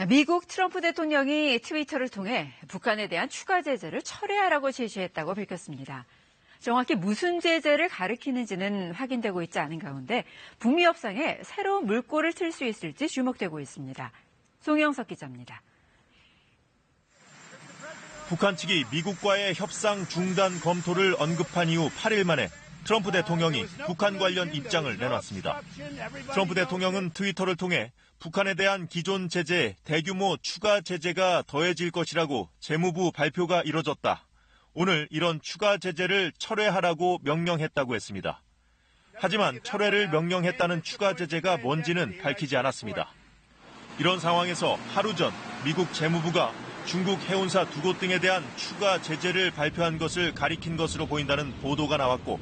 미국 트럼프 대통령이 트위터를 통해 북한에 대한 추가 제재를 철회하라고 제시했다고 밝혔습니다. 정확히 무슨 제재를 가리키는지는 확인되고 있지 않은 가운데 북미 협상에 새로운 물꼬를 틀 수 있을지 주목되고 있습니다. 송영석 기자입니다. 북한 측이 미국과의 협상 중단 검토를 언급한 이후 8일 만에 트럼프 대통령이 북한 관련 입장을 내놨습니다. 트럼프 대통령은 트위터를 통해 북한에 대한 기존 제재에 대규모 추가 제재가 더해질 것이라고 재무부 발표가 이뤄졌다. 오늘 이런 추가 제재를 철회하라고 명령했다고 했습니다. 하지만 철회를 명령했다는 추가 제재가 뭔지는 밝히지 않았습니다. 이런 상황에서 하루 전 미국 재무부가 중국 해운사 2곳 등에 대한 추가 제재를 발표한 것을 가리킨 것으로 보인다는 보도가 나왔고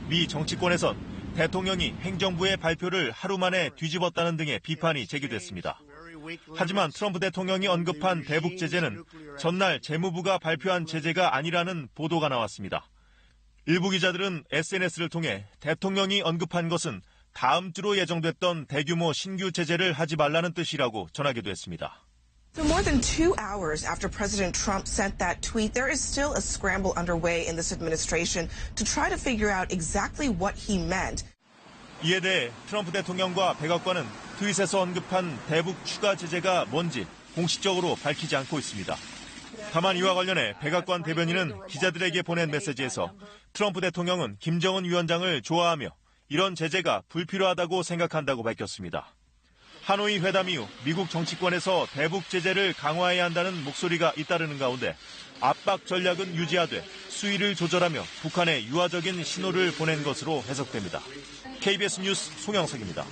미 정치권에선 대통령이 행정부의 발표를 하루 만에 뒤집었다는 등의 비판이 제기됐습니다. 하지만 트럼프 대통령이 언급한 대북 제재는 전날 재무부가 발표한 제재가 아니라는 보도가 나왔습니다. 일부 기자들은 SNS를 통해 대통령이 언급한 것은 다음 주로 예정됐던 대규모 신규 제재를 하지 말라는 뜻이라고 전하기도 했습니다. So more than 2 hours after President Trump sent that tweet, there is still a scramble underway in this administration to try to figure out exactly what he meant. 이에 대해 트럼프 대통령과 백악관은 트윗에서 언급한 대북 추가 제재가 뭔지 공식적으로 밝히지 않고 있습니다. 다만 이와 관련해 백악관 대변인은 기자들에게 보낸 메시지에서 트럼프 대통령은 김정은 위원장을 좋아하며 이런 제재가 불필요하다고 생각한다고 밝혔습니다. 하노이 회담 이후 미국 정치권에서 대북 제재를 강화해야 한다는 목소리가 잇따르는 가운데 압박 전략은 유지하되 수위를 조절하며 북한에 유화적인 신호를 보낸 것으로 해석됩니다. KBS 뉴스 송영석입니다.